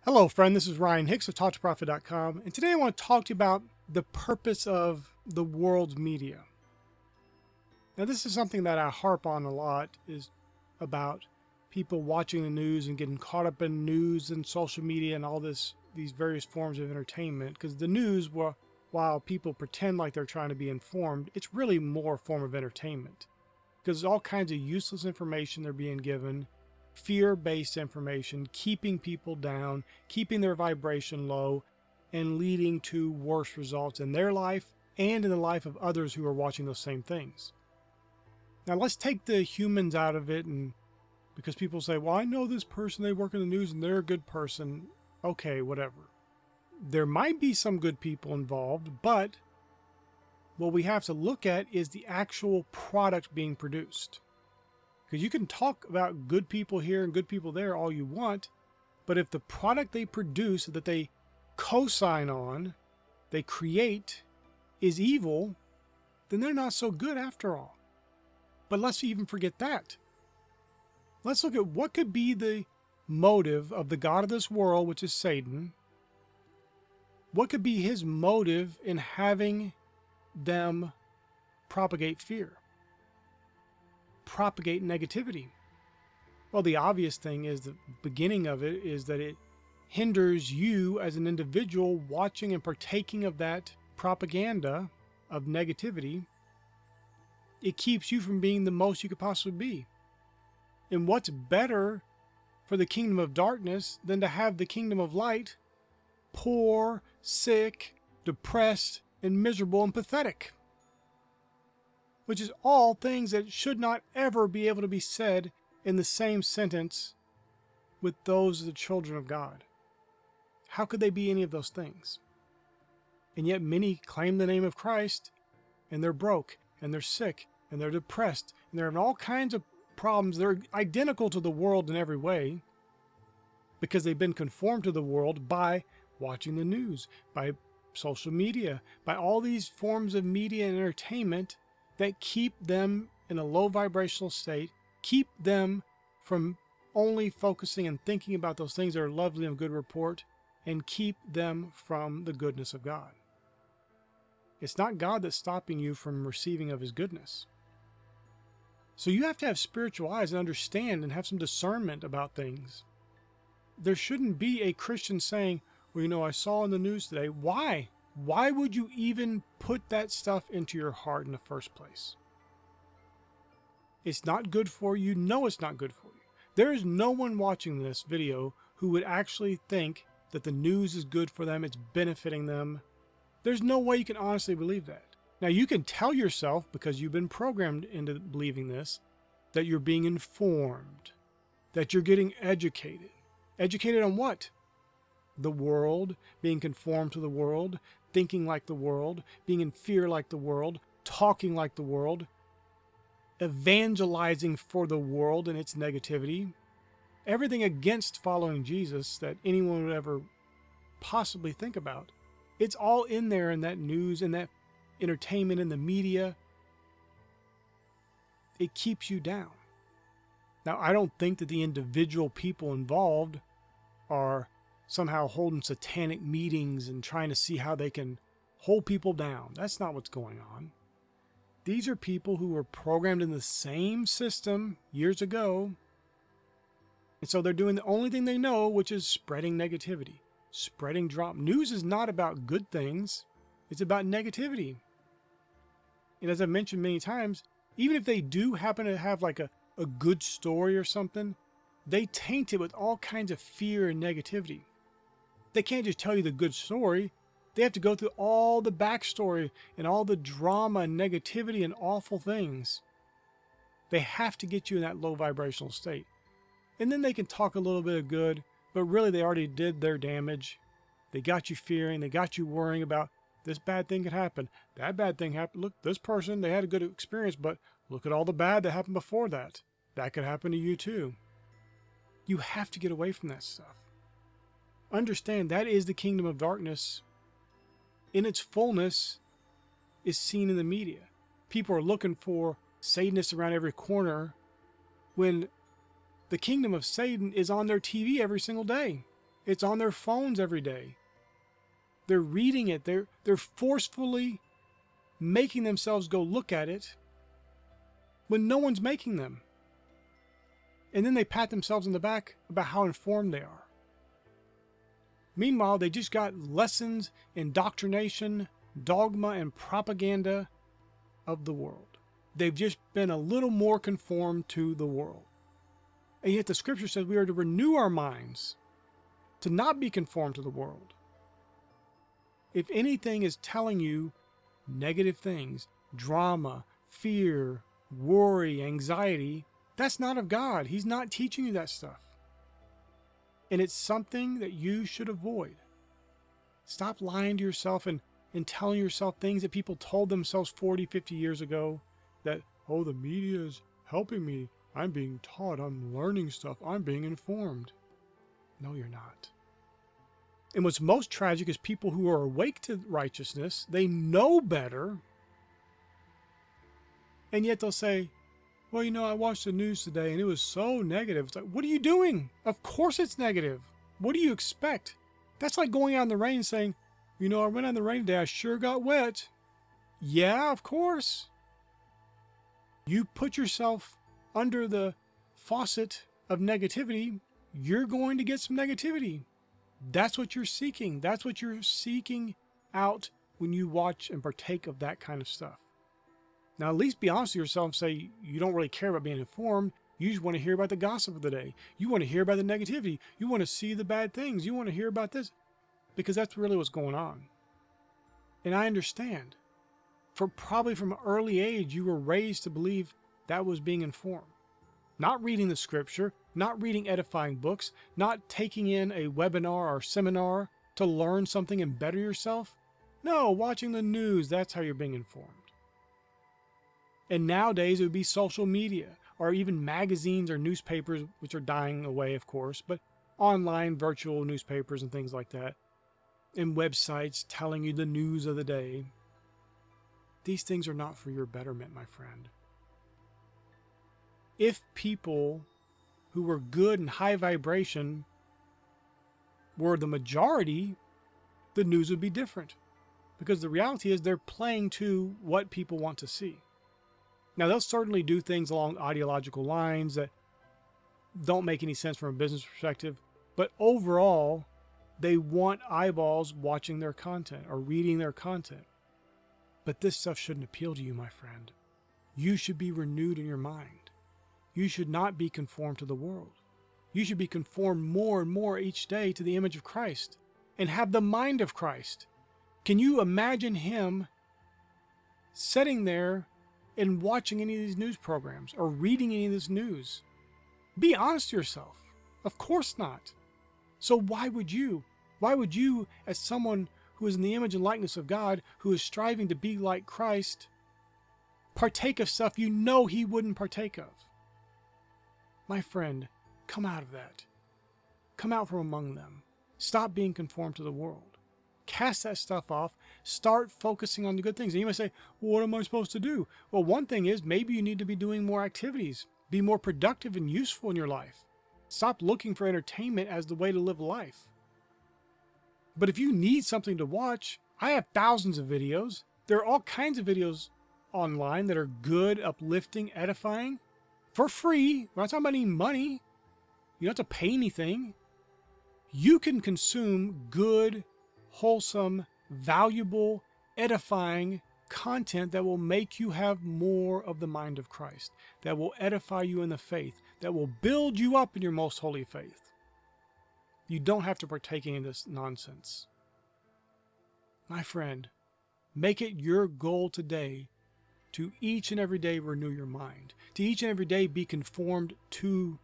Hello, friend. This is Ryan Hicks of TalkToProfit.com, and today I want to talk to you about the purpose of the world's media. Now, this is something that I harp on a lot, is about people watching the news and getting caught up in news and social media and all these various forms of entertainment. Because the news, while people pretend like they're trying to be informed, it's really more a form of entertainment. Because there's all kinds of useless information they're being given, fear-based information, keeping people down, keeping their vibration low, and leading to worse results in their life and in the life of others who are watching those same things. Now let's take the humans out of it, and because people say, well, I know this person, they work in the news and they're a good person. Okay, whatever. There might be some good people involved, but what we have to look at is the actual product being produced. Because you can talk about good people here and good people there all you want, but if the product they produce, that they co-sign on, they create, is evil, then they're not so good after all. But let's even forget that. Let's look at what could be the motive of the god of this world, which is Satan. What could be his motive in having them propagate fear? Propagate negativity? Well, the obvious thing is the beginning of it is that it hinders you as an individual watching and partaking of that propaganda of negativity. It keeps you from being the most you could possibly be. And what's better for the kingdom of darkness than to have the kingdom of light poor, sick, depressed, and miserable and pathetic? Which is all things that should not ever be able to be said in the same sentence with those of the children of God. How could they be any of those things? And yet many claim the name of Christ, and they're broke, and they're sick, and they're depressed, and they're in all kinds of problems. They're identical to the world in every way because they've been conformed to the world by watching the news, by social media, by all these forms of media and entertainment that keep them in a low vibrational state, keep them from only focusing and thinking about those things that are lovely and good report, and keep them from the goodness of God. It's not God that's stopping you from receiving of his goodness. So you have to have spiritual eyes and understand and have some discernment about things. There shouldn't be a Christian saying, well, you know, I saw in the news today. Why? Why would you even put that stuff into your heart in the first place? It's not good for you. No, it's not good for you. There is no one watching this video who would actually think that the news is good for them. It's benefiting them. There's no way you can honestly believe that. Now, you can tell yourself, because you've been programmed into believing this, that you're being informed, that you're getting educated. Educated on what? The world, being conformed to the world, thinking like the world, being in fear like the world, talking like the world, evangelizing for the world and its negativity, everything against following Jesus that anyone would ever possibly think about. It's all in there in that news and that entertainment and the media. It keeps you down. Now, I don't think that the individual people involved are somehow holding satanic meetings and trying to see how they can hold people down. That's not what's going on. These are people who were programmed in the same system years ago. And so they're doing the only thing they know, which is spreading negativity, spreading drama. News is not about good things. It's about negativity. And as I've mentioned many times, even if they do happen to have like a good story or something, they taint it with all kinds of fear and negativity. They can't just tell you the good story. They have to go through all the backstory and all the drama and negativity and awful things. They have to get you in that low vibrational state. And then they can talk a little bit of good, but really they already did their damage. They got you fearing, they got you worrying about this bad thing could happen, that bad thing happened. Look, this person, they had a good experience, but look at all the bad that happened before that. That could happen to you too. You have to get away from that stuff. Understand that is the kingdom of darkness in its fullness is seen in the media. People are looking for Satanists around every corner when the kingdom of Satan is on their TV every single day. It's on their phones every day. They're reading it. They're forcefully making themselves go look at it when no one's making them. And then they pat themselves on the back about how informed they are. Meanwhile, they just got lessons, indoctrination, dogma, and propaganda of the world. They've just been a little more conformed to the world. And yet the scripture says we are to renew our minds, to not be conformed to the world. If anything is telling you negative things, drama, fear, worry, anxiety, that's not of God. He's not teaching you that stuff. And it's something that you should avoid. Stop lying to yourself and telling yourself things that people told themselves 40, 50 years ago. That, oh, the media is helping me. I'm being taught. I'm learning stuff. I'm being informed. No, you're not. And what's most tragic is people who are awake to righteousness. They know better. And yet they'll say, well, you know, I watched the news today and it was so negative. It's like, what are you doing? Of course it's negative. What do you expect? That's like going out in the rain and saying, you know, I went out in the rain today. I sure got wet. Yeah, of course. You put yourself under the faucet of negativity, you're going to get some negativity. That's what you're seeking. That's what you're seeking out when you watch and partake of that kind of stuff. Now, at least be honest with yourself and say you don't really care about being informed. You just want to hear about the gossip of the day. You want to hear about the negativity. You want to see the bad things. You want to hear about this because that's really what's going on. And I understand. Probably from an early age, you were raised to believe that was being informed. Not reading the scripture, not reading edifying books, not taking in a webinar or seminar to learn something and better yourself. No, watching the news, that's how you're being informed. And nowadays it would be social media or even magazines or newspapers, which are dying away, of course, but online virtual newspapers and things like that, and websites telling you the news of the day. These things are not for your betterment, my friend. If people who were good and high vibration were the majority, the news would be different. Because the reality is they're playing to what people want to see. Now, they'll certainly do things along ideological lines that don't make any sense from a business perspective, but overall, they want eyeballs watching their content or reading their content. But this stuff shouldn't appeal to you, my friend. You should be renewed in your mind. You should not be conformed to the world. You should be conformed more and more each day to the image of Christ and have the mind of Christ. Can you imagine him sitting there and watching any of these news programs or reading any of this news? Be honest to yourself. Of course not. So why would you? Why would you, as someone who is in the image and likeness of God, who is striving to be like Christ, partake of stuff you know he wouldn't partake of? My friend, come out of that. Come out from among them. Stop being conformed to the world. Cast that stuff off. Start focusing on the good things. And you might say, well, what am I supposed to do? Well, one thing is maybe you need to be doing more activities. Be more productive and useful in your life. Stop looking for entertainment as the way to live life. But if you need something to watch, I have thousands of videos. There are all kinds of videos online that are good, uplifting, edifying, for free. We're not talking about any money. You don't have to pay anything. You can consume good, wholesome, valuable, edifying content that will make you have more of the mind of Christ, that will edify you in the faith, that will build you up in your most holy faith. You don't have to partake in this nonsense. My friend, make it your goal today to each and every day renew your mind, to each and every day be conformed to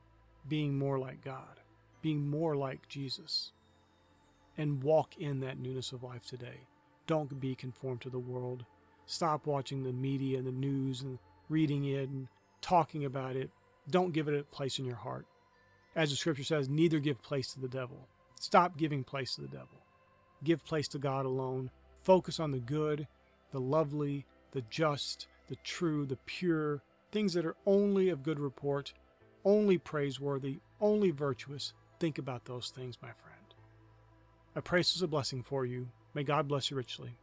being more like God, being more like Jesus, and walk in that newness of life today. Don't be conformed to the world. Stop watching the media and the news and reading it and talking about it. Don't give it a place in your heart. As the scripture says, neither give place to the devil. Stop giving place to the devil. Give place to God alone. Focus on the good, the lovely, the just, the true, the pure, things that are only of good report, only praiseworthy, only virtuous. Think about those things, my friend. I pray this is a blessing for you. May God bless you richly.